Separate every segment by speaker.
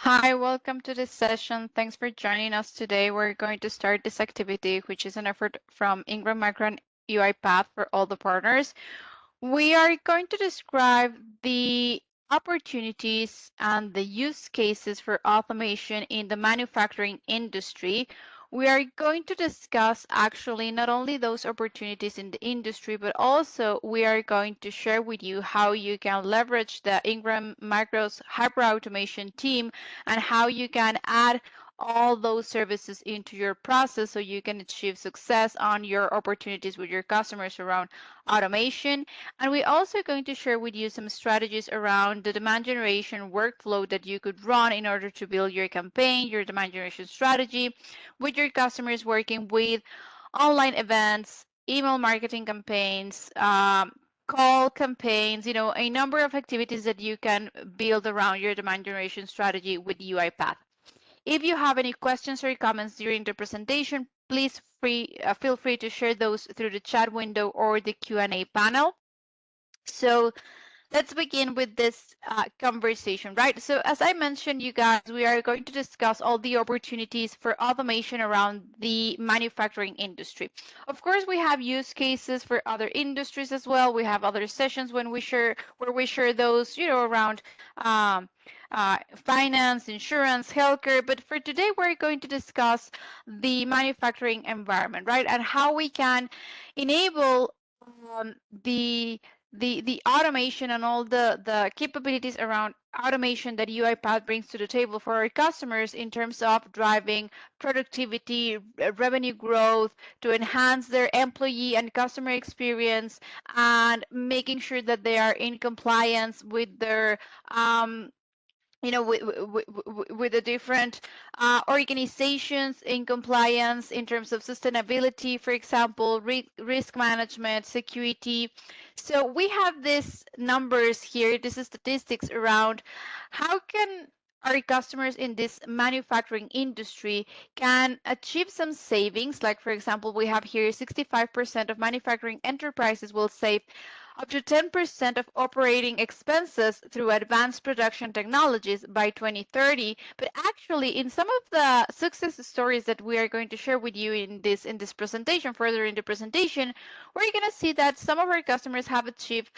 Speaker 1: Hi, welcome to this session. Thanks for joining us today. We're going to start this activity, which is an effort from Ingram Micro and UiPath for all the partners. We are going to describe the opportunities and the use cases for automation in the manufacturing industry. We are going to discuss actually not only those opportunities in the industry, but also we are going to share with you how you can leverage the Ingram Micro's Hyperautomation team and how you can add all those services into your process so you can achieve success on your opportunities with your customers around automation. And we're also going to share with you some strategies around the demand generation workflow that you could run in order to build your campaign, your demand generation strategy with your customers, working with online events, email marketing campaigns, call campaigns, a number of activities that you can build around your demand generation strategy with UiPath. If you have any questions or comments during the presentation, please feel free to share those through the chat window or the Q&A panel. So let's begin with this conversation, right? So as I mentioned, you guys, we are going to discuss all the opportunities for automation around the manufacturing industry. Of course, we have use cases for other industries as well. We have other sessions where we share those, around finance, insurance, healthcare. But for today, we're going to discuss the manufacturing environment, right? And how we can enable um, the the automation and all the capabilities around automation that UiPath brings to the table for our customers in terms of driving productivity, revenue growth, to enhance their employee and customer experience, and making sure that they are in compliance with their with the different organizations in compliance in terms of sustainability, for example, risk management, security. So we have these numbers here. This is statistics around how can our customers in this manufacturing industry can achieve some savings. Like, for example, we have here 65% of manufacturing enterprises will save up to 10% of operating expenses through advanced production technologies by 2030. But actually, in some of the success stories that we are going to share with you in this presentation, further in the presentation, we're going to see that some of our customers have achieved,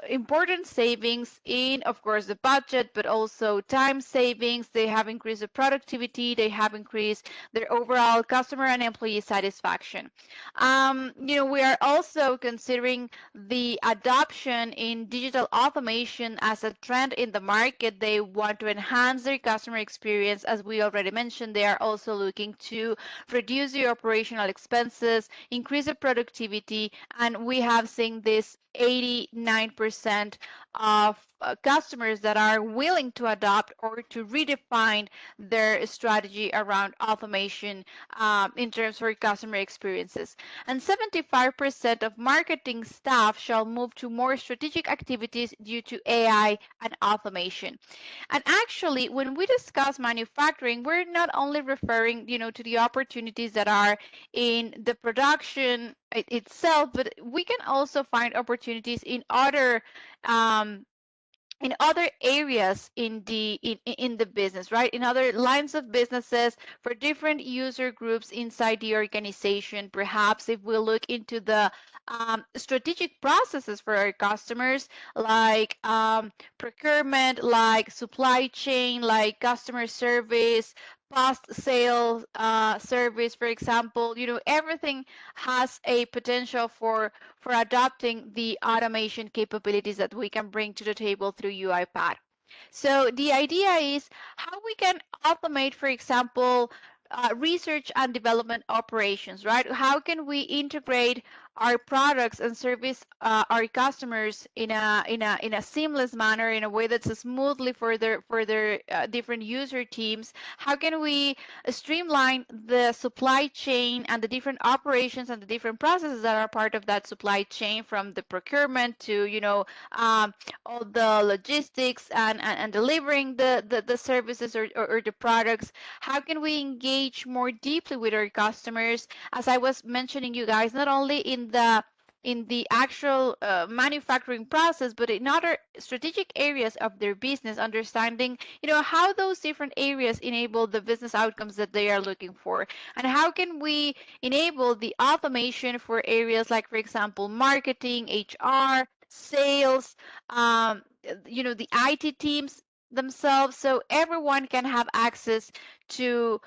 Speaker 1: important savings in, of course, the budget, but also time savings. They have increased the productivity. They have increased their overall customer and employee satisfaction. We are also considering the adoption in digital automation as a trend in the market. They want to enhance their customer experience. As we already mentioned, they are also looking to reduce the operational expenses, increase the productivity, and we have seen this 89% of customers that are willing to adopt or to redefine their strategy around automation in terms of customer experiences. And 75% of marketing staff shall move to more strategic activities due to AI and automation. And actually, when we discuss manufacturing, we're not only referring, to the opportunities that are in the production itself, but we can also find opportunities um, in other areas in the business, right? In other lines of businesses for different user groups inside the organization. Perhaps if we look into the strategic processes for our customers, like procurement, like supply chain, like customer service, post sale service, for example, everything has a potential for adopting the automation capabilities that we can bring to the table through UiPath. So the idea is how we can automate, for example, research and development operations, right? How can we integrate our products and service our customers in a seamless manner, in a way that's smoothly for their different user teams? How can we streamline the supply chain and the different operations and the different processes that are part of that supply chain, from the procurement to all the logistics and delivering the services or the products? How can we engage more deeply with our customers? As I was mentioning, you guys, not only in the in the actual manufacturing process, but in other strategic areas of their business, understanding, how those different areas enable the business outcomes that they are looking for, and how can we enable the automation for areas like, for example, marketing, HR, sales, the IT teams themselves, so everyone can have access to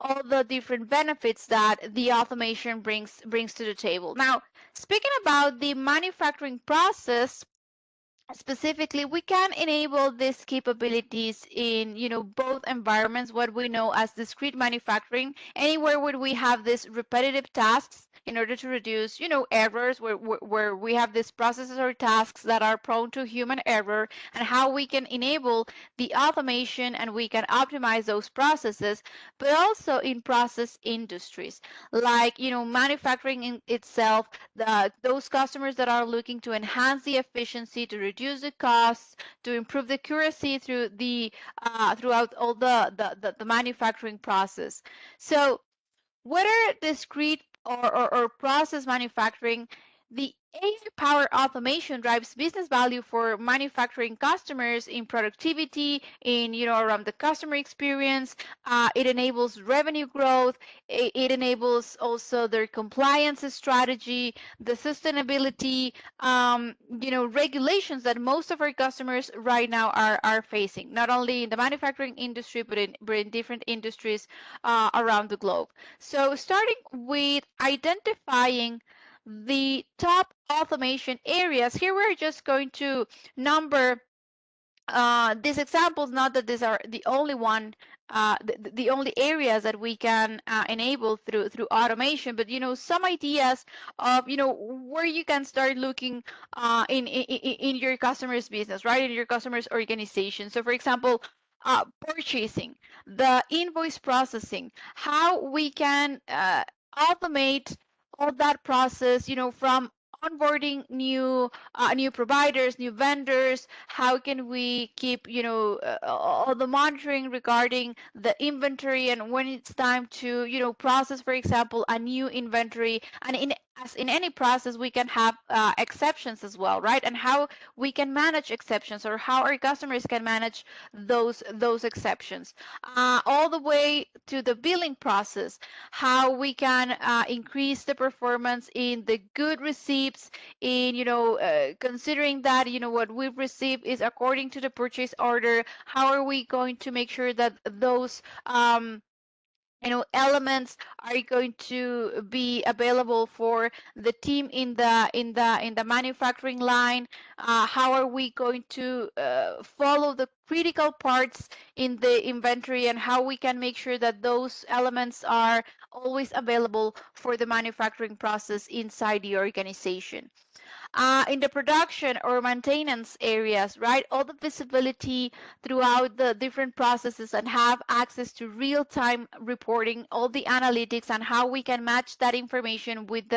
Speaker 1: all the different benefits that the automation brings to the table. Now, speaking about the manufacturing process, specifically, we can enable these capabilities in, both environments, what we know as discrete manufacturing, anywhere where we have these repetitive tasks in order to reduce, errors, where we have these processes or tasks that are prone to human error, and how we can enable the automation and we can optimize those processes, but also in process industries, like, manufacturing in itself, those customers that are looking to enhance the efficiency, to reduce the costs, to improve the accuracy throughout all the manufacturing process. So whether discrete or process manufacturing, the AI-powered automation drives business value for manufacturing customers in productivity, in, around the customer experience. It enables revenue growth. It enables also their compliance strategy, the sustainability, regulations that most of our customers right now are facing, not only in the manufacturing industry, but in different industries around the globe. So starting with identifying the top automation areas, here we're just going to number these examples, not that these are the only one, the only areas that we can enable through automation, but some ideas of where you can start looking in your customer's business, right, in your customer's organization. So, for example, purchasing, the invoice processing, how we can automate all that process, from onboarding new providers, new vendors. How can we keep, all the monitoring regarding the inventory, and when it's time to, process, for example, a new inventory. And as in any process, we can have exceptions as well, right? And how we can manage exceptions, or how our customers can manage those exceptions, all the way to the billing process, how we can increase the performance in the good receipts, in, considering that, what we've received is according to the purchase order. How are we going to make sure that those elements are going to be available for the team in the manufacturing line? How are we going to follow the critical parts in the inventory, and how we can make sure that those elements are always available for the manufacturing process inside the organization? In the production or maintenance areas, right? All the visibility throughout the different processes, and have access to real-time reporting, all the analytics, and how we can match that information with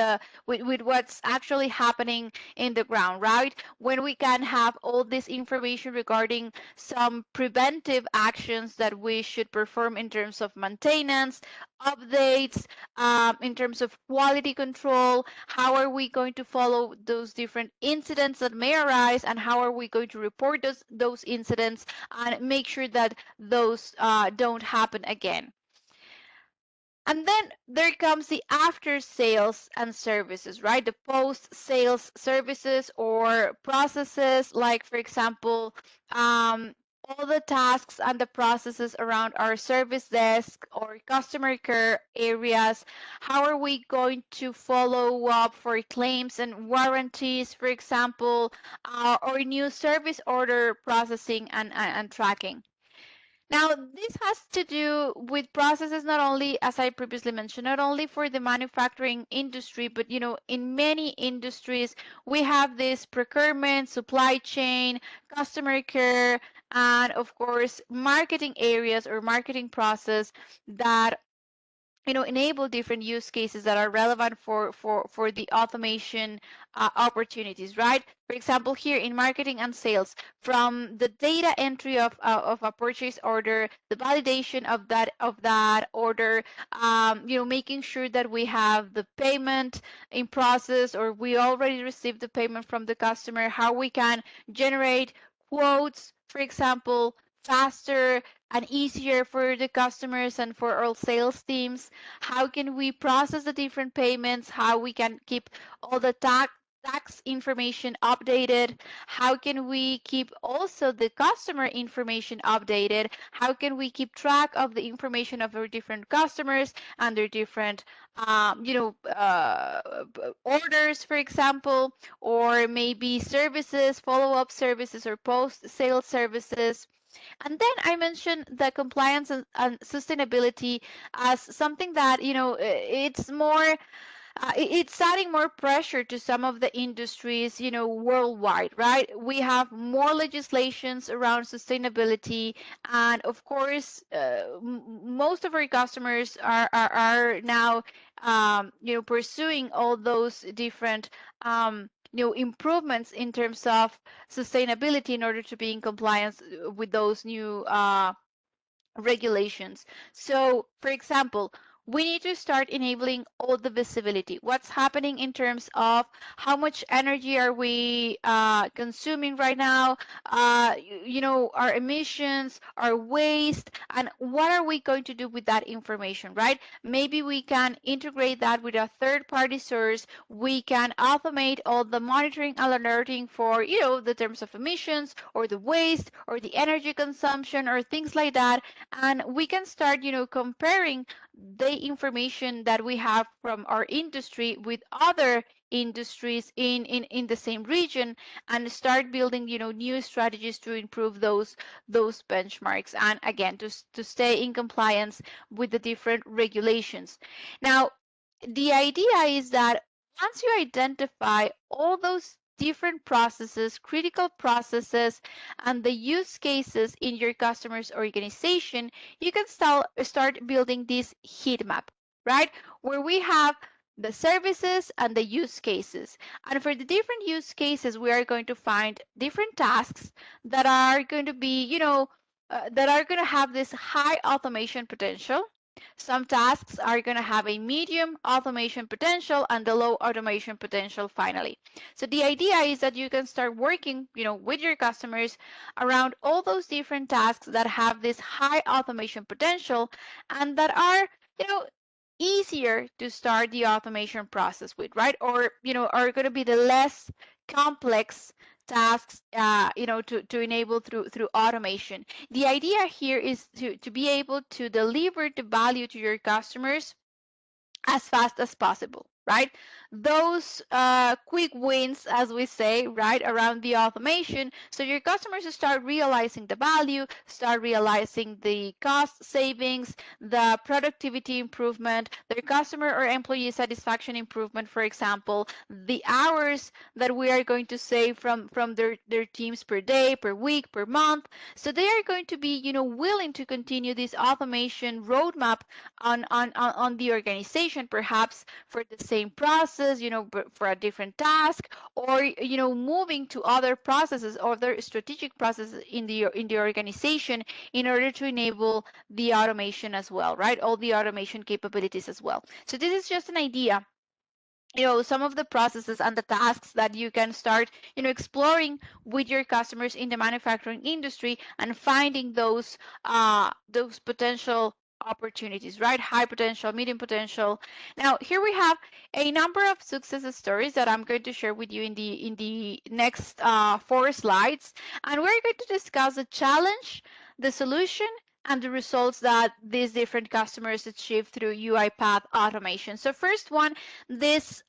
Speaker 1: what's actually happening in the ground, right? When we can have all this information regarding some preventive actions that we should perform in terms of maintenance, updates, in terms of quality control. How are we going to follow those different incidents that may arise, and how are we going to report those incidents and make sure that those don't happen again? And then there comes the after sales and services, right? The post sales services or processes, like, for example, all the tasks and the processes around our service desk or customer care areas. How are we going to follow up for claims and warranties, for example, or new service order processing and tracking? Now, this has to do with processes, not only, as I previously mentioned, not only for the manufacturing industry, but in many industries, we have this procurement, supply chain, customer care, and of course, marketing areas or marketing process that enable different use cases that are relevant for the automation opportunities, right? For example, here in marketing and sales, from the data entry of a purchase order, the validation of that order, making sure that we have the payment in process, or we already received the payment from the customer, how we can generate quotes, for example, faster and easier for the customers and for our sales teams. How can we process the different payments? How we can keep all the tax information updated? How can we keep also the customer information updated? How can we keep track of the information of our different customers and their different orders, for example, or maybe services, follow-up services, or post-sale services. And then I mentioned the compliance and sustainability as something that, it's more it's adding more pressure to some of the industries, worldwide, right? We have more legislations around sustainability, and of course, most of our customers are now, pursuing all those different, improvements in terms of sustainability in order to be in compliance with those new regulations. So, for example, we need to start enabling all the visibility. What's happening in terms of how much energy are we consuming right now? Our emissions, our waste, and what are we going to do with that information, right? Maybe we can integrate that with a third-party source. We can automate all the monitoring and alerting for, the terms of emissions or the waste or the energy consumption or things like that, and we can start comparing the information that we have from our industry with other industries in the same region, and start building new strategies to improve those benchmarks, and again, to stay in compliance with the different regulations. Now, the idea is that once you identify all those different processes, critical processes, and the use cases in your customer's organization, you can start building this heat map, right? Where we have the services and the use cases. And for the different use cases, we are going to find different tasks that are going to be, that are going to have this high automation potential. Some tasks are going to have a medium automation potential and the low automation potential finally. So the idea is that you can start working, with your customers around all those different tasks that have this high automation potential and that are, easier to start the automation process with, right? Or, are going to be the less complex tasks, to enable through automation. The idea here is to be able to deliver the value to your customers as fast as possible, right? Those quick wins, as we say, right, around the automation. So your customers start realizing the value, start realizing the cost savings, the productivity improvement, their customer or employee satisfaction improvement, for example, the hours that we are going to save from their teams per day, per week, per month. So they are going to be, willing to continue this automation roadmap on the organization, perhaps for the same process, but for a different task, or moving to other processes, other strategic processes in the organization in order to enable the automation as well, right? All the automation capabilities as well. So this is just an idea, some of the processes and the tasks that you can start exploring with your customers in the manufacturing industry, and finding those potential opportunities, right? High potential, medium potential. Now here we have a number of success stories that I'm going to share with you in the next 4 slides, and we're going to discuss the challenge, the solution, and the results that these different customers achieve through UiPath automation. So first one, this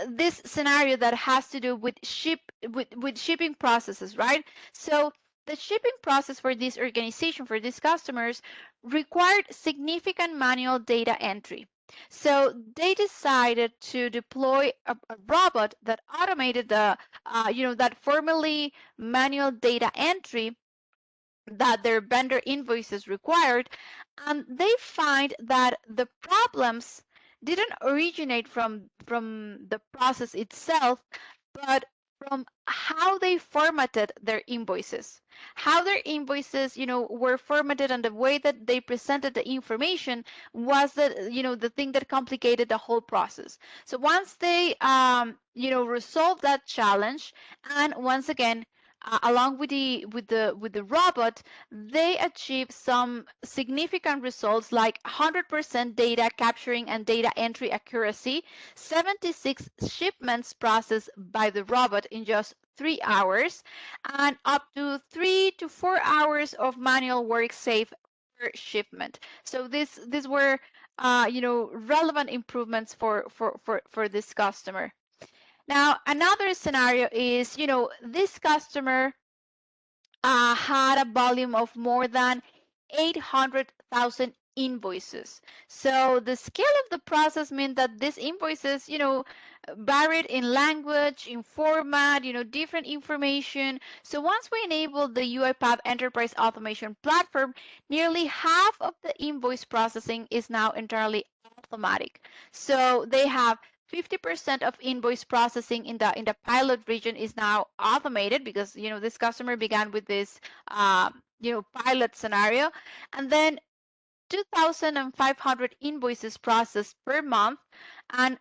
Speaker 1: this scenario that has to do with shipping processes, right? So the shipping process for this organization, for these customers, required significant manual data entry. So they decided to deploy a robot that automated that formerly manual data entry, that their vendor invoices required, and they find that the problems didn't originate from the process itself, but from how they formatted their invoices. How their invoices, were formatted, and the way that they presented the information was the thing that complicated the whole process. So once they, resolved that challenge, and once again, along with the robot, they achieve some significant results like 100% data capturing and data entry accuracy, 76 shipments processed by the robot in just 3 hours, and up to 3 to 4 hours of manual work saved per shipment. So these were relevant improvements for this customer. Now, another scenario is, this customer had a volume of more than 800,000 invoices. So the scale of the process meant that these invoices, varied in language, in format, different information. So once we enable the UiPath Enterprise Automation Platform, nearly half of the invoice processing is now entirely automatic. So they have 50% of invoice processing in the pilot region is now automated, because this customer began with this pilot scenario, and then 2,500 invoices processed per month, and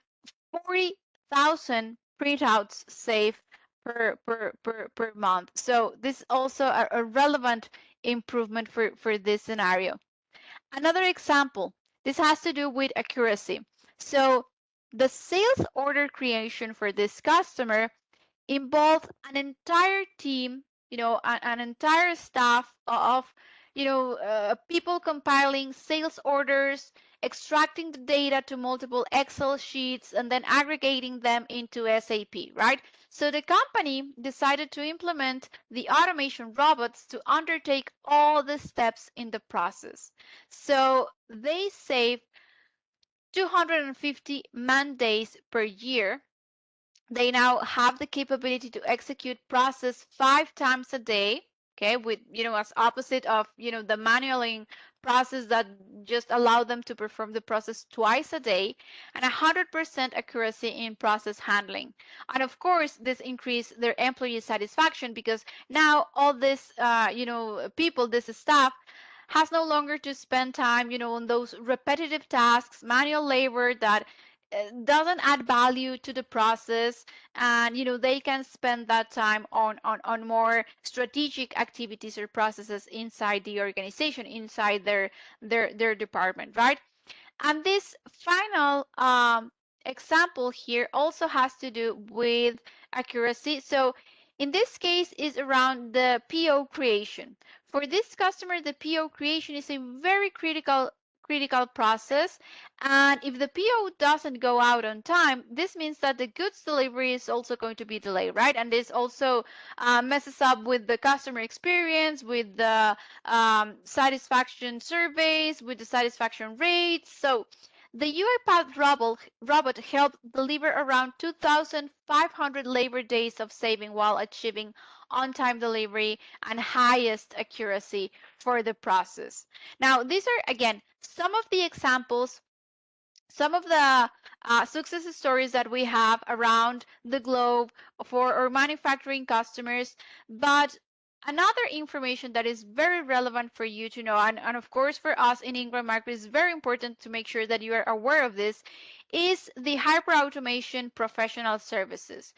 Speaker 1: 40,000 printouts saved per month. So this is also a relevant improvement for this scenario. Another example, this has to do with accuracy. So the sales order creation for this customer involved an entire team, an entire staff of, people compiling sales orders, extracting the data to multiple Excel sheets, and then aggregating them into SAP, right? So the company decided to implement the automation robots to undertake all the steps in the process. So they save 250 man days per year. They now have the capability to execute process 5 times a day. Okay, with, as opposite of, the manualing process that just allow them to perform the process twice a day, and 100% accuracy in process handling. And of course, this increased their employee satisfaction, because now all this, people, this staff, has no longer to spend time, on those repetitive tasks, manual labor that doesn't add value to the process, and they can spend that time on more strategic activities or processes inside the organization, inside their department, right? And this final example here also has to do with accuracy. So in this case is around the PO creation. For this customer, the PO creation is a very critical process, and if the PO doesn't go out on time, this means that the goods delivery is also going to be delayed, right? And this also messes up with the customer experience, with the satisfaction surveys, with the satisfaction rates. So the UiPath robot helped deliver around 2,500 labor days of saving while achieving on-time delivery and highest accuracy for the process. Now, these are, again, some of the examples, some of the success stories that we have around the globe for our manufacturing customers. But another information that is very relevant for you to know, and of course for us in Ingram Micro, is very important to make sure that you are aware of this, is the hyperautomation professional services.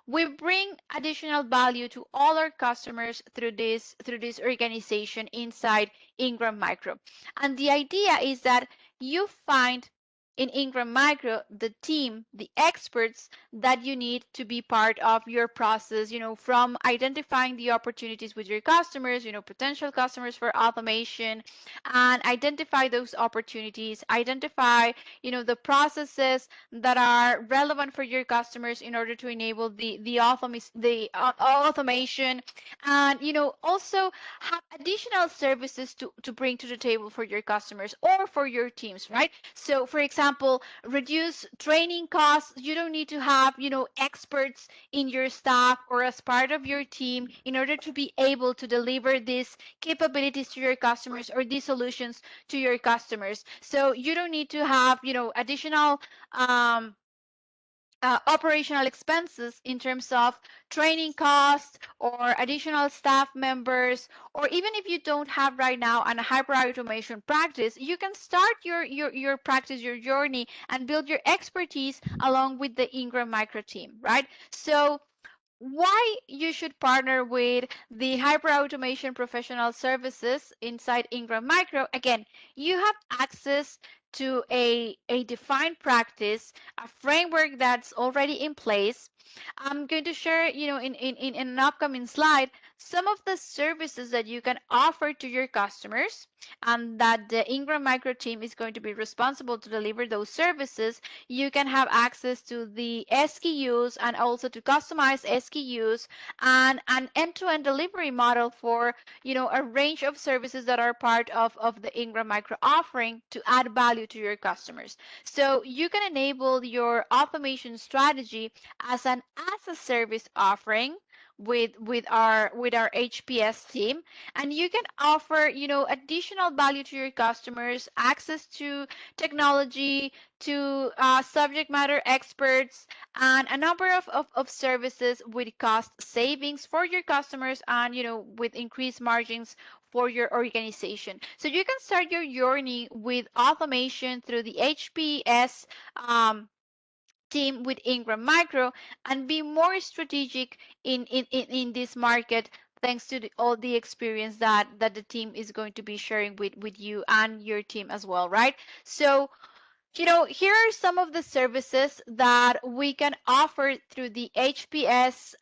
Speaker 1: We bring additional value to all our customers through this organization inside Ingram Micro. And the idea is that you find in Ingram Micro the team, the experts that you need to be part of your process, from identifying the opportunities with your customers, potential customers for automation, and identify those opportunities, identify, the processes that are relevant for your customers in order to enable the automation, and, also have additional services to bring to the table for your customers or for your teams, right? So, for example, example, reduce training costs. You don't need to have, experts in your staff or as part of your team in order to be able to deliver these capabilities to your customers or these solutions to your customers. So you don't need to have, additional operational expenses in terms of training costs or additional staff members, or even if you don't have right now a hyper automation practice, you can start your practice, your journey, and build your expertise along with the Ingram micro team, right? So why you should partner with the hyperautomation professional services inside Ingram Micro. Again, you have access to a defined practice, a framework that's already in place. I'm going to share, in an upcoming slide, some of the services that you can offer to your customers and that the Ingram Micro team is going to be responsible to deliver those services. You can have access to the SKUs and also to customize SKUs and an end-to-end delivery model for, a range of services that are part of the Ingram Micro offering to add value to your customers. So you can enable your automation strategy as an as a service offering with our HPS team, and you can offer, additional value to your customers, access to technology, to subject matter experts, and a number of services with cost savings for your customers and, with increased margins for your organization. So you can start your journey with automation through the HPS team with Ingram Micro and be more strategic in this market thanks to all the experience that the team is going to be sharing with you and your team as well, right? So here are some of the services that we can offer through the HPS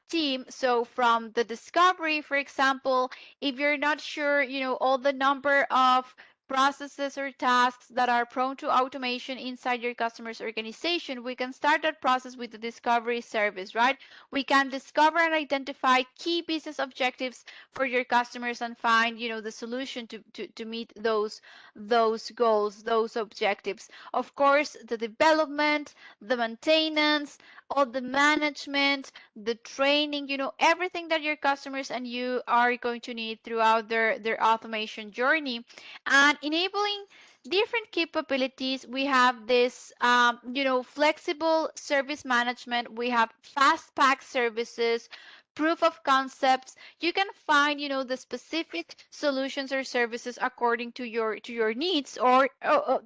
Speaker 1: team. So from the discovery, for example, if you're not sure, all the number of processes or tasks that are prone to automation inside your customer's organization, we can start that process with the discovery service, right? We can discover and identify key business objectives for your customers and find, the solution to meet those goals, those objectives. Of course, the development, the maintenance, all the management, the training, everything that your customers and you are going to need throughout their automation journey. And enabling different capabilities, we have this, flexible service management. We have fast pack services, proof of concepts. You can find, the specific solutions or services according to your needs or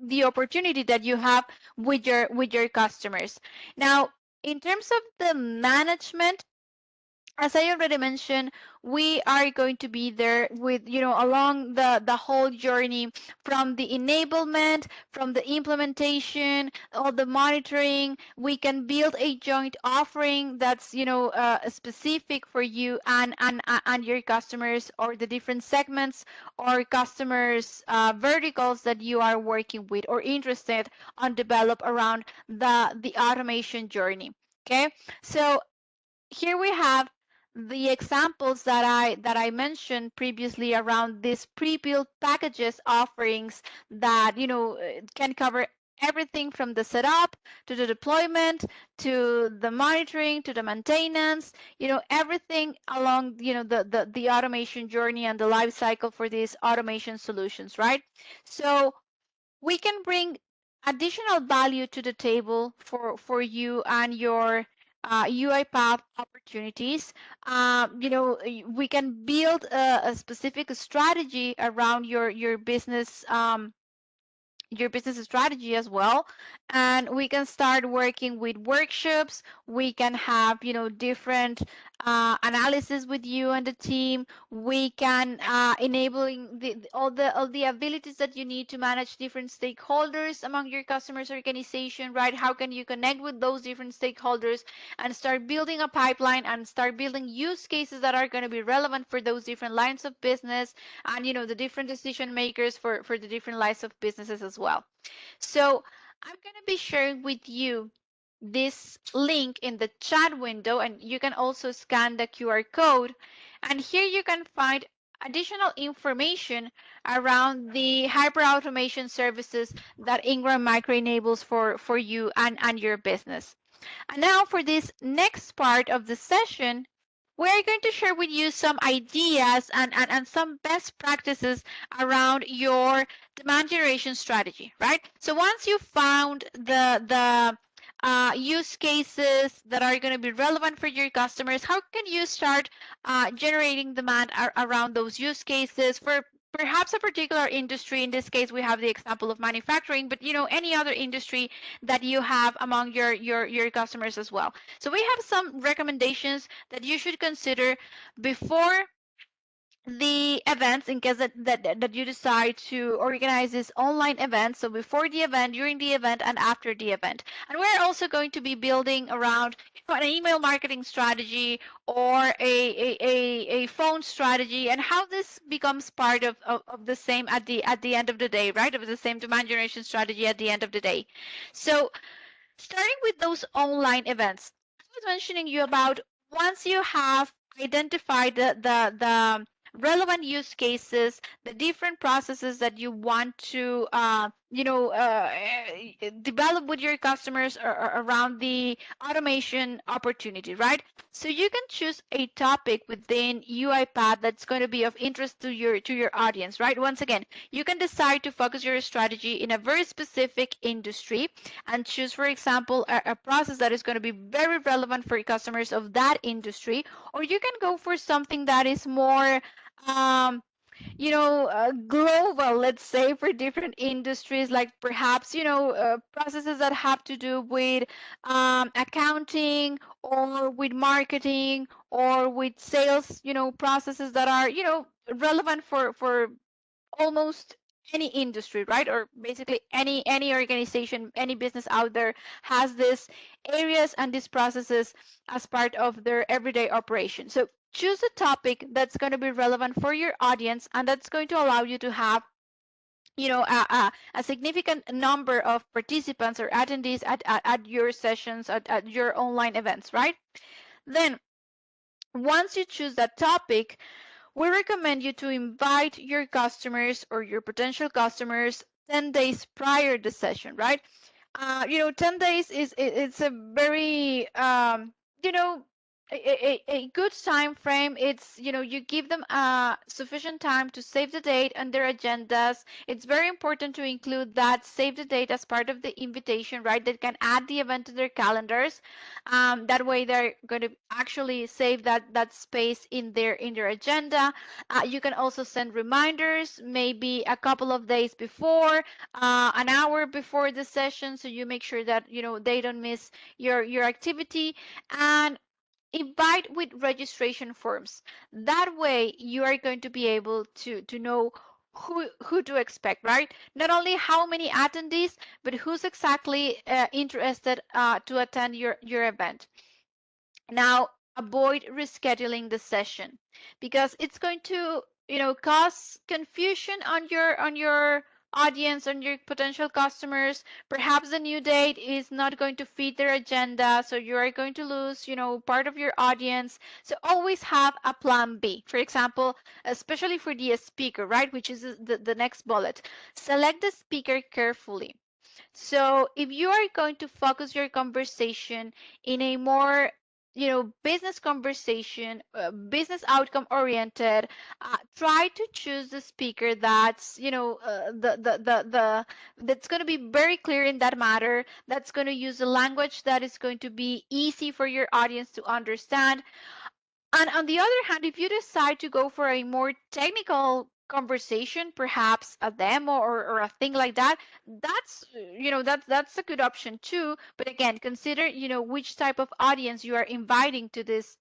Speaker 1: the opportunity that you have with your customers. Now, in terms of the management, as I already mentioned, we are going to be there with, along the whole journey from the enablement, from the implementation, all the monitoring. We can build a joint offering that's, specific for you and your customers or the different segments or customers verticals that you are working with or interested on develop around the automation journey. Okay, so here we have the examples that I mentioned previously around these pre-built packages offerings that can cover everything from the setup to the deployment to the monitoring to the maintenance, everything along the automation journey and the life cycle for these automation solutions, right? So we can bring additional value to the table for you and your UiPath opportunities. We can build a specific strategy around your business strategy as well, and we can start working with workshops. We can have different analysis with you and the team. We can enabling all the abilities that you need to manage different stakeholders among your customers organization, right? How can you connect with those different stakeholders and start building a pipeline and start building use cases that are going to be relevant for those different lines of business and the different decision makers for the different lines of businesses as well. So I'm going to be sharing with you this link in the chat window, and you can also scan the QR code. And here you can find additional information around the hyperautomation services that Ingram Micro enables for you and your business. And now for this next part of the session, we're going to share with you some ideas and some best practices around your demand generation strategy, right? So once you found the use cases that are going to be relevant for your customers, how can you start generating demand around those use cases for perhaps a particular industry? In this case, we have the example of manufacturing, but any other industry that you have among your customers as well. So we have some recommendations that you should consider before the events, in case that you decide to organize this online event. So before the event, during the event, and after the event. And we're also going to be building around an email marketing strategy or a phone strategy, and how this becomes part of the same at the end of the day, right? Of the same demand generation strategy at the end of the day. So starting with those online events, I was mentioning you about, once you have identified the relevant use cases, the different processes that you want to develop with your customers or around the automation opportunity, right? So you can choose a topic within UiPath that's going to be of interest to your audience, right? Once again, you can decide to focus your strategy in a very specific industry and choose, for example, a process that is going to be very relevant for customers of that industry, or you can go for something that is more global, let's say, for different industries, like perhaps, processes that have to do with accounting or with marketing or with sales, processes that are, relevant for almost any industry, right? Or basically any organization, any business out there has these areas and these processes as part of their everyday operation. So choose a topic that's going to be relevant for your audience, and that's going to allow you to have a significant number of participants or attendees at your sessions, at your online events, right? Then once you choose that topic, we recommend you to invite your customers or your potential customers 10 days prior to the session, right? 10 days it's a very you know a good time frame. It's, you give them sufficient time to save the date on their agendas. It's very important to include that save the date as part of the invitation, right? They can add the event to their calendars. That way they're going to actually save that space in their agenda. You can also send reminders maybe a couple of days before, an hour before the session, so you make sure that they don't miss your activity. And invite with registration forms. That way you are going to be able to know who to expect, right? Not only how many attendees, but who's exactly interested to attend your event. Now, avoid rescheduling the session, because it's going to, cause confusion on your audience, on your potential customers. Perhaps the new date is not going to fit their agenda, so you are going to lose, part of your audience. So always have a plan B. For example, especially for the speaker, right, which is the next bullet. Select the speaker carefully. So if you are going to focus your conversation in a more, business conversation, business outcome oriented, try to choose the speaker that's, that's going to be very clear in that matter, that's going to use a language that is going to be easy for your audience to understand. And on the other hand, if you decide to go for a more technical conversation, perhaps a demo or a thing like that, that's a good option too. But again, consider, which type of audience you are inviting to this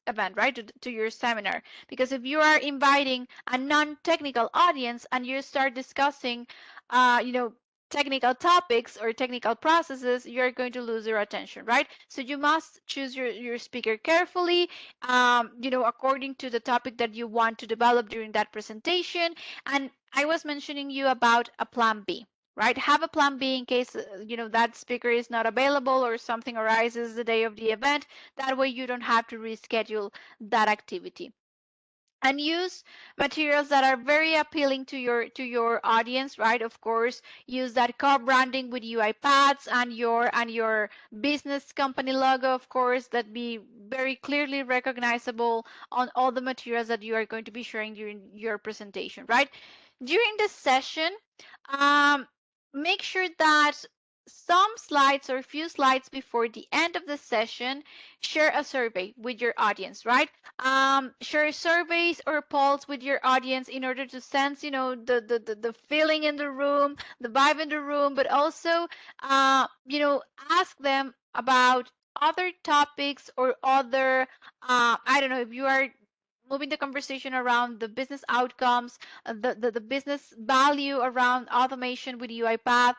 Speaker 1: event, right? To your seminar. Because if you are inviting a non-technical audience and you start discussing, technical topics or technical processes, you're going to lose their attention, right? So you must choose your speaker carefully, according to the topic that you want to develop during that presentation. And I was mentioning you about a plan B, right? Have a plan B in case, that speaker is not available or something arises the day of the event. That way you don't have to reschedule that activity. and use materials that are very appealing to your audience, right? Of course, use that co-branding with UiPaths and your business company logo, of course, that be very clearly recognizable on all the materials that you are going to be sharing during your presentation, right? During the session, um, make sure that some slides or a few slides before the end of the session, share a survey with your audience, right? Share surveys or polls with your audience in order to sense, the feeling in the room, the vibe in the room, but also, ask them about other topics or other, I don't know, if you are moving the conversation around the business outcomes, the business value around automation with UiPath,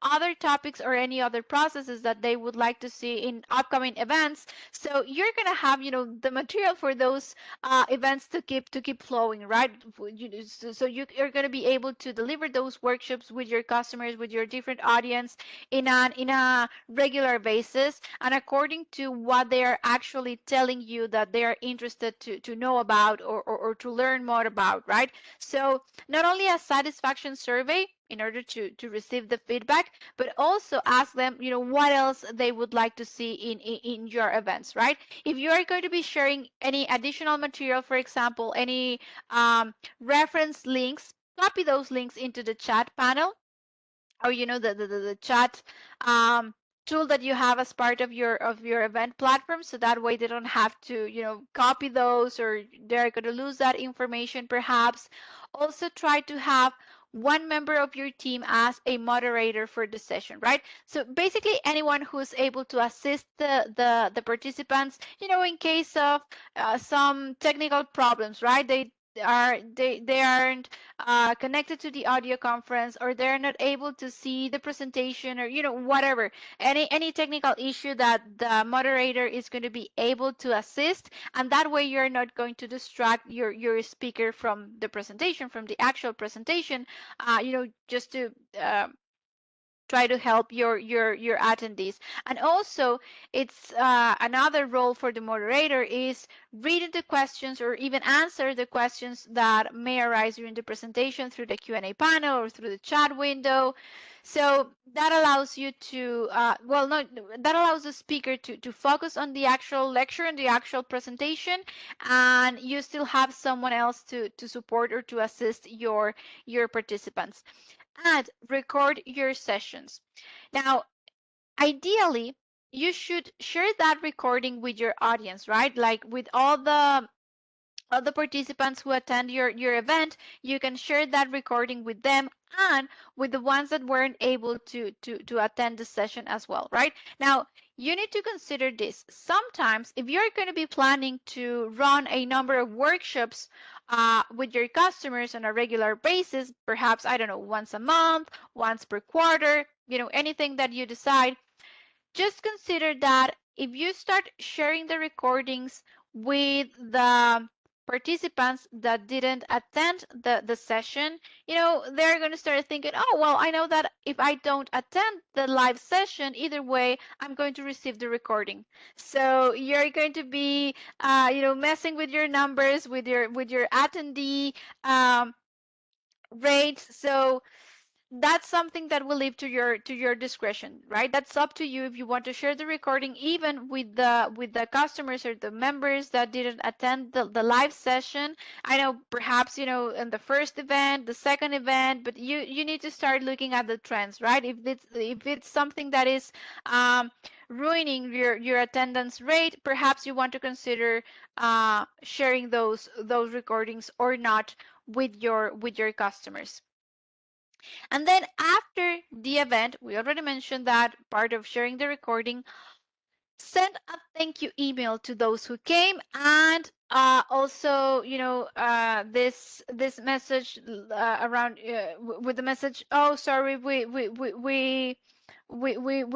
Speaker 1: other topics or any other processes that they would like to see in upcoming events. So you're gonna have, the material for those events to keep flowing, right? So you're gonna be able to deliver those workshops with your customers, with your different audience in a regular basis, and according to what they are actually telling you that they are interested to know about or to learn more about, right? So not only a satisfaction survey in order to receive the feedback, but also ask them, what else they would like to see in your events, right? If you are going to be sharing any additional material, for example, any reference links, copy those links into the chat panel, or the chat um, tool that you have as part of your event platform, so that way they don't have to copy those, or they're going to lose that information perhaps. Also try to have one member of your team as a moderator for the session, right? So basically anyone who's able to assist the participants, in case of some technical problems, right? They aren't connected to the audio conference, or they're not able to see the presentation, or whatever, any technical issue that the moderator is going to be able to assist, and that way you're not going to distract your speaker from the presentation, from the actual presentation, just to try to help your attendees. And also, it's another role for the moderator is reading the questions or even answer the questions that may arise during the presentation through the Q&A panel or through the chat window. So that allows you to well, no, that allows the speaker to focus on the actual lecture and the actual presentation, and you still have someone else to support or to assist your participants. And record your sessions. Now, ideally, you should share that recording with your audience, right? Like with all the participants who attend your event, you can share that recording with them, and with the ones that weren't able to attend the session as well, right? Now, you need to consider this. Sometimes, if you're going to be planning to run a number of workshops with your customers on a regular basis, perhaps, I don't know, once a month, once per quarter, anything that you decide, just consider that if you start sharing the recordings with the participants that didn't attend the session, they're going to start thinking, oh, well, I know that if I don't attend the live session, either way, I'm going to receive the recording. So you're going to be, messing with your numbers, with your attendee um, rates. So that's something that will leave to your discretion, right? That's up to you if you want to share the recording even with the customers or the members that didn't attend the live session. I know perhaps in the first event, the second event, but you need to start looking at the trends, right? If it's something that is um, ruining your attendance rate, perhaps you want to consider sharing those recordings or not with your customers. And then after the event, we already mentioned that part of sharing the recording, send a thank you email to those who came, and also, this message around with the message, oh, sorry, we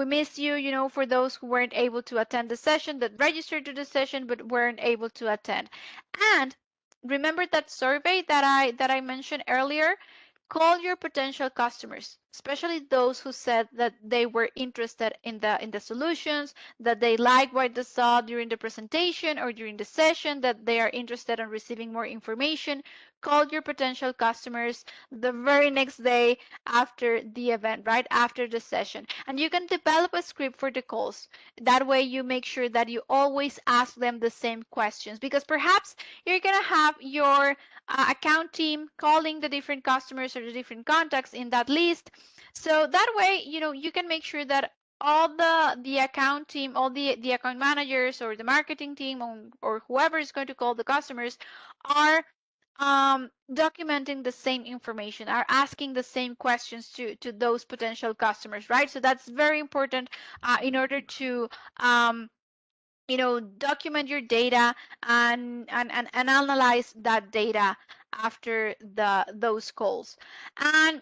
Speaker 1: miss you, for those who weren't able to attend the session, that registered to the session but weren't able to attend. And remember that survey that I mentioned earlier. Call your potential customers. especially those who said that they were interested in the solutions, that they like what they saw during the presentation or during the session, that they are interested in receiving more information. Call your potential customers the very next day after the event, right after the session, and you can develop a script for the calls. That way you make sure that you always ask them the same questions, because perhaps you're going to have your account team calling the different customers or the different contacts in that list. So that way, you can make sure that all the account team, all the account managers or the marketing team, or whoever is going to call the customers, are documenting the same information, are asking the same questions to those potential customers, right? So that's very important in order to document your data and analyze that data after those calls. And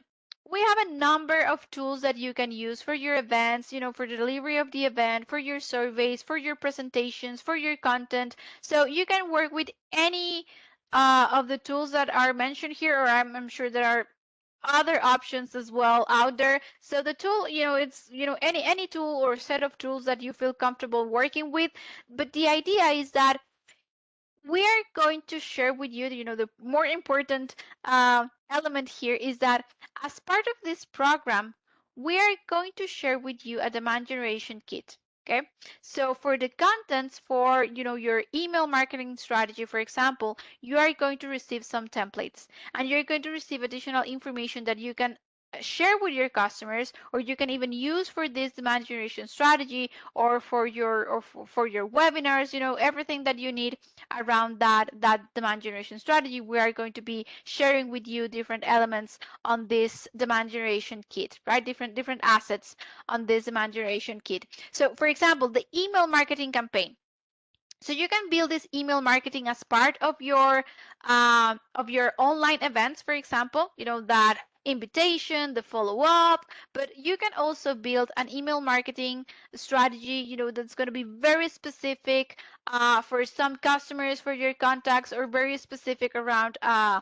Speaker 1: we have a number of tools that you can use for your events, for the delivery of the event, for your surveys, for your presentations, for your content. So you can work with any of the tools that are mentioned here, or I'm sure there are other options as well out there. So the tool, it's any tool or set of tools that you feel comfortable working with. But the idea is that we are going to share with you, the more important element here is that as part of this program, we are going to share with you a demand generation kit. Okay, so for the contents for your email marketing strategy, for example, you are going to receive some templates, and you're going to receive additional information that you can share with your customers, or you can even use for this demand generation strategy, or for your webinars, everything that you need around that demand generation strategy. We are going to be sharing with you different elements on this demand generation kit, right? Different assets on this demand generation kit. So for example, the email marketing campaign. So you can build this email marketing as part of your online events, for example, that invitation, the follow up, but you can also build an email marketing strategy, that's going to be very specific for some customers, for your contacts, or very specific around a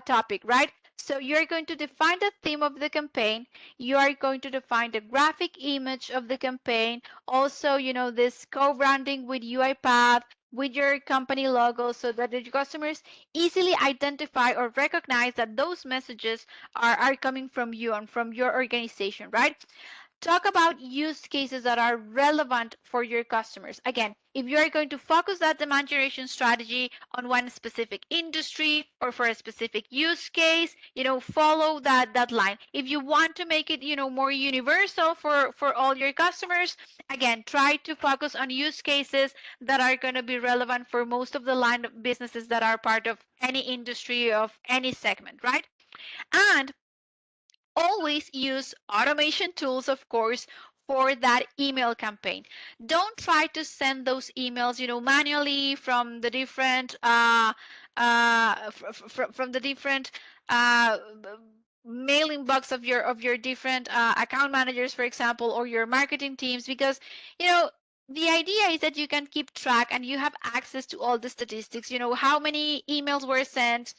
Speaker 1: topic, right? So you're going to define the theme of the campaign. You are going to define the graphic image of the campaign. Also, this co-branding with UiPath, with your company logo, so that the customers easily identify or recognize that those messages are coming from you and from your organization, right? Talk about use cases that are relevant for your customers. Again, if you are going to focus that demand generation strategy on one specific industry or for a specific use case, follow that line. If you want to make it, more universal for all your customers, again, try to focus on use cases that are going to be relevant for most of the line of businesses that are part of any industry of any segment, right? And always use automation tools, of course, for that email campaign. Don't try to send those emails, manually from the different from the different uh, mailing box of your different account managers, for example, or your marketing teams, because you know the idea is that you can keep track and you have access to all the statistics. How many emails were sent,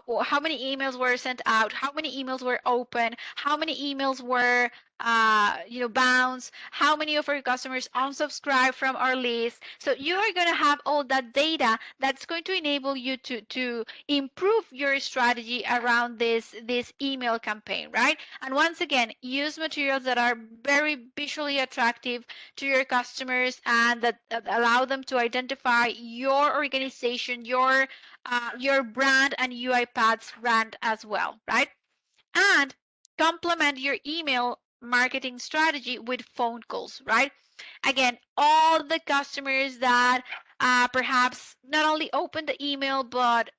Speaker 1: or how many emails were sent out, how many emails were open, how many emails were bounce, how many of our customers unsubscribe from our list. So you are going to have all that data that's going to enable you to improve your strategy around this email campaign, right? And once again, use materials that are very visually attractive to your customers, and that allow them to identify your organization, your brand, and UiPath's brand as well, right? And complement your email marketing strategy with phone calls, right? Again, all the customers that perhaps not only open the email but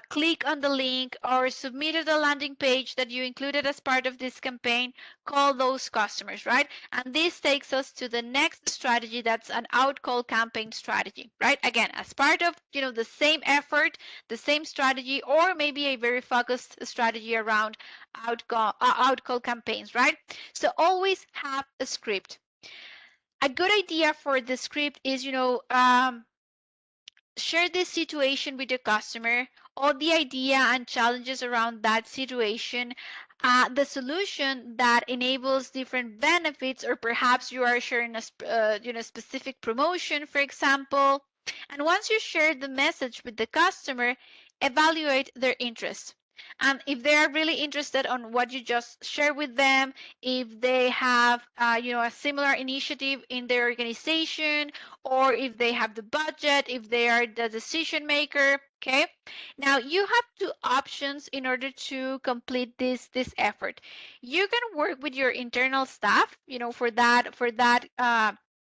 Speaker 1: click on the link or submitted the landing page that you included as part of this campaign, call those customers, right? And this takes us to the next strategy, that's an outcall campaign strategy, right? Again, as part of the same effort, the same strategy, or maybe a very focused strategy around outcall campaigns, right? So always have a script. A good idea for the script is, share this situation with your customer. all the idea and challenges around that situation, the solution that enables different benefits, or perhaps you are sharing a specific promotion, for example. And once you share the message with the customer, evaluate their interest. And if they are really interested on what you just share with them, if they have a similar initiative in their organization, or if they have the budget, if they are the decision maker. Okay, now you have two options in order to complete this effort. You can work with your internal staff, for that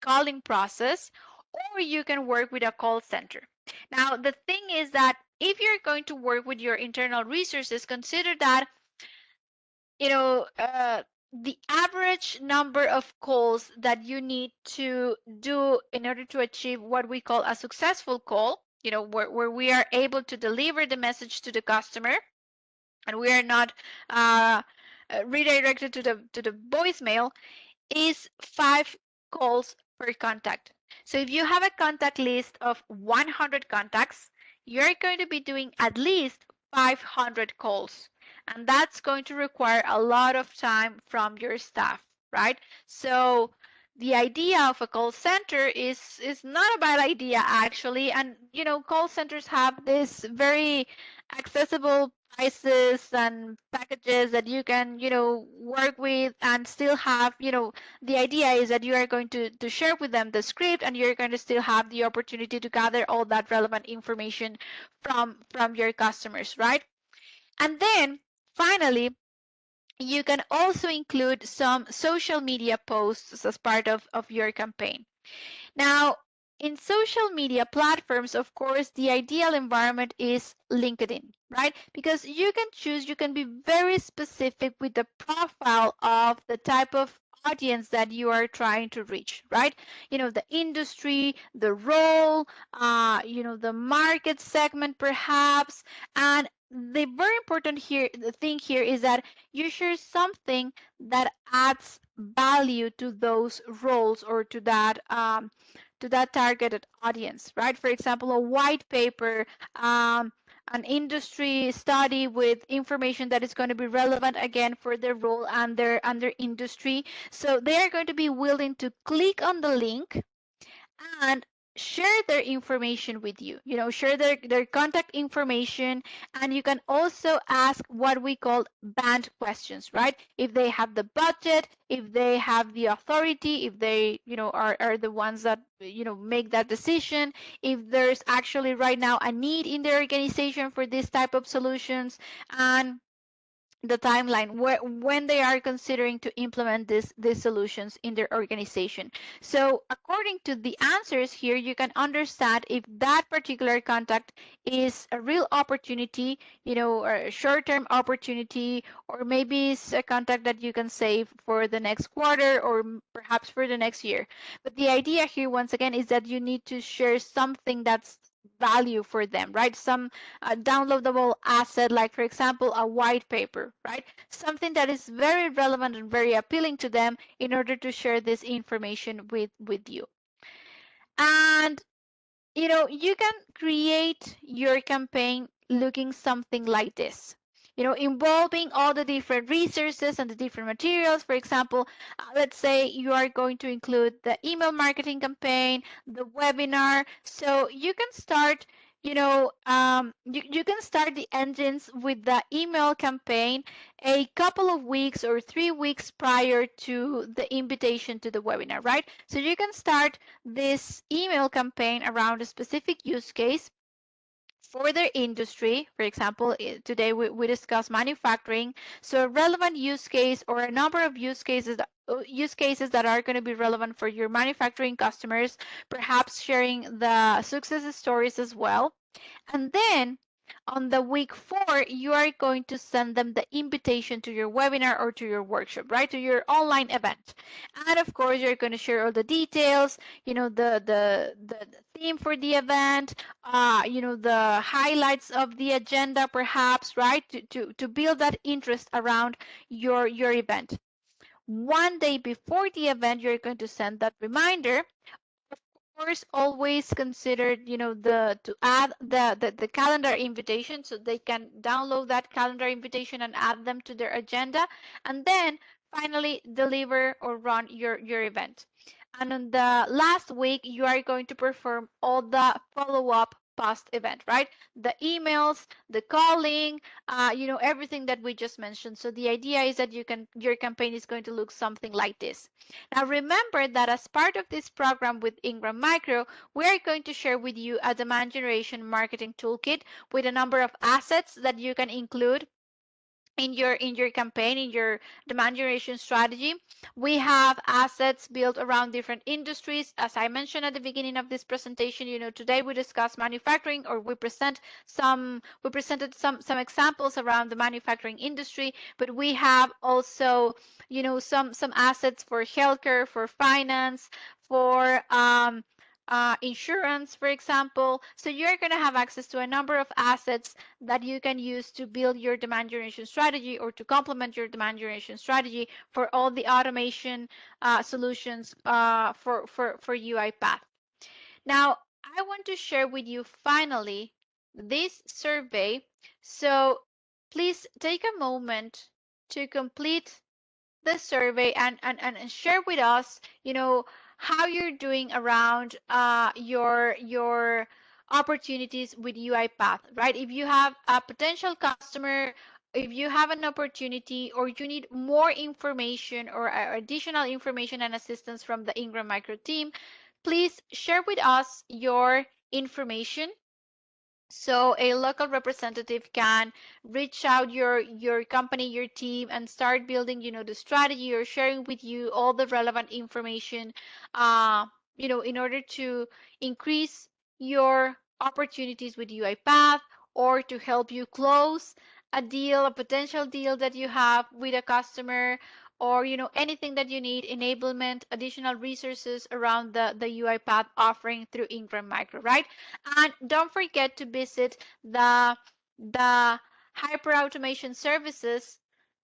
Speaker 1: calling process, or you can work with a call center. Now the thing is that if you're going to work with your internal resources, consider that you know uh, the average number of calls that you need to do in order to achieve what we call a successful call, where we are able to deliver the message to the customer and we are not uh, redirected to the voicemail, is 5 calls per contact. So if you have a contact list of 100 contacts, you're going to be doing at least 500 calls. And that's going to require a lot of time from your staff, right? So the idea of a call center is not a bad idea actually. And call centers have this very accessible prices and packages that you can work with and still have the idea is that you are going to share with them the script, and you're going to still have the opportunity to gather all that relevant information from your customers, right? And then finally, you can also include some social media posts as part of your campaign. Now, in social media platforms, of course, the ideal environment is LinkedIn, right? Because you can be very specific with the profile of the type of audience that you are trying to reach, right? The industry, the role, the market segment perhaps. And the very important the thing here is that you share something that adds value to those roles or to that targeted audience, right? For example, a white paper, an industry study with information that is going to be relevant again for their role and their industry. So they are going to be willing to click on the link and share their information with you, share their contact information. And you can also ask what we call banned questions, right? If they have the budget, if they have the authority, if they are the ones that make that decision, if there's actually right now a need in their organization for this type of solutions, and the timeline when they are considering to implement these solutions in their organization. So according to the answers here, you can understand if that particular contact is a real opportunity, or a short-term opportunity, or maybe it's a contact that you can save for the next quarter or perhaps for the next year. But the idea here, once again, is that you need to share something that's value for them, right? Some downloadable asset, like for example, a white paper, right? Something that is very relevant and very appealing to them in order to share this information with you. And you can create your campaign looking something like this. Involving all the different resources and the different materials. For example, let's say you are going to include the email marketing campaign, the webinar. So you can start, you can start the engines with the email campaign a couple of weeks or 3 weeks prior to the invitation to the webinar, right? So you can start this email campaign around a specific use case for their industry. For example, today we discuss manufacturing. So a relevant use case or a number of use cases that are going to be relevant for your manufacturing customers, perhaps sharing the success stories as well. And then on the week 4, you are going to send them the invitation to your webinar or to your workshop, right? To your online event. And of course, you're going to share all the details, the theme for the event, the highlights of the agenda, perhaps, right? To build that interest around your event. One day before the event, you're going to send that reminder. course, always consider, the to add the calendar invitation so they can download that calendar invitation and add them to their agenda, and then finally deliver or run your event. And on the last week, you are going to perform all the follow-up past event, right? The emails, the calling, everything that we just mentioned. So the idea is that your campaign is going to look something like this. Now remember that as part of this program with Ingram Micro, we are going to share with you a demand generation marketing toolkit with a number of assets that you can include in your campaign, in your demand generation strategy. We have assets built around different industries. As I mentioned at the beginning of this presentation, today we discuss manufacturing, or we presented some examples around the manufacturing industry, but we have also, some assets for healthcare, for finance, for insurance, for example. So you're going to have access to a number of assets that you can use to build your demand generation strategy, or to complement your demand generation strategy for all the automation solutions for UiPath. Now, I want to share with you finally this survey. So please take a moment to complete the survey, and share with us, how you're doing around your opportunities with UiPath, right? If you have a potential customer, if you have an opportunity, or you need more information or additional information and assistance from the Ingram Micro team, please share with us your information so a local representative can reach out your company, your team, and start building, the strategy, or sharing with you all the relevant information, uh, in order to increase your opportunities with UiPath, or to help you close a deal, a potential deal that you have with a customer, or anything that you need, enablement, additional resources around the UiPath offering through Ingram Micro, right? And don't forget to visit the Hyperautomation Services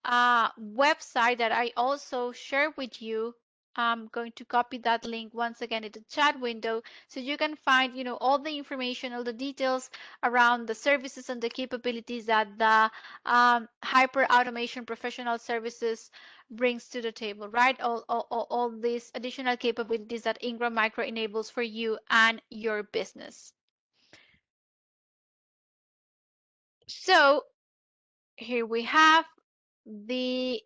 Speaker 1: website that I also share with you. I'm going to copy that link once again in the chat window, so you can find, all the information, all the details around the services and the capabilities that the Hyperautomation Professional Services brings to the table, right? All these additional capabilities that Ingram Micro enables for you and your business. So here we have the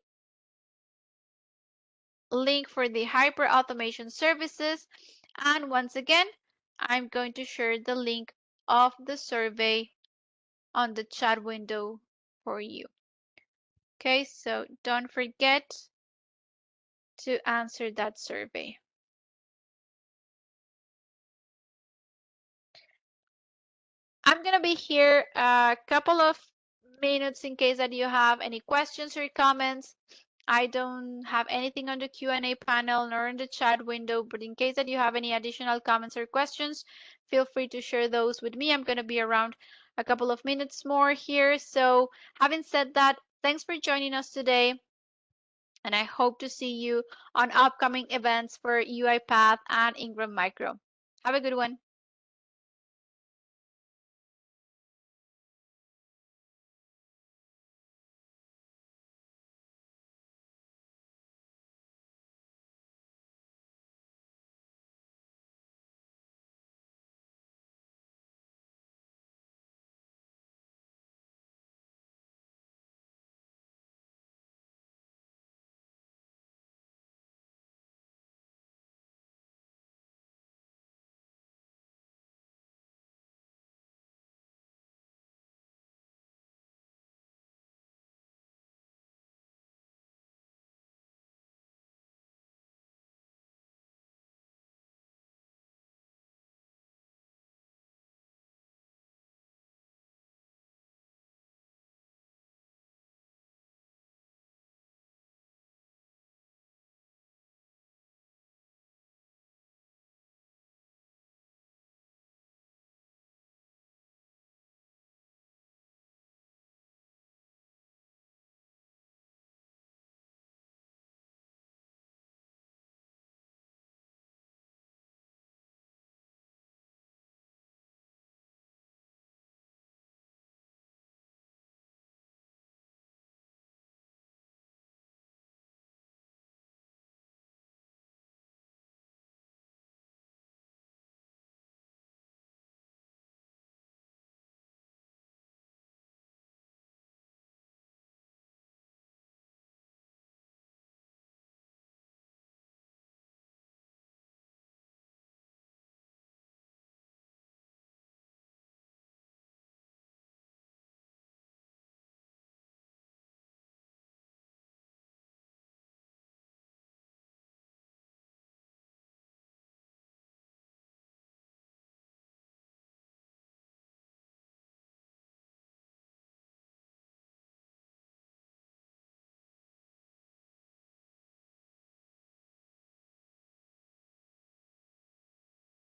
Speaker 1: link for the Hyperautomation Services. And once again, I'm going to share the link of the survey on the chat window for you. Okay, so don't forget to answer that survey. I'm going to be here a couple of minutes in case that you have any questions or comments. I don't have anything on the Q&A panel nor in the chat window, but in case that you have any additional comments or questions, feel free to share those with me. I'm going to be around a couple of minutes more here. So having said that, thanks for joining us today, and I hope to see you on upcoming events for UiPath and Ingram Micro. Have a good one.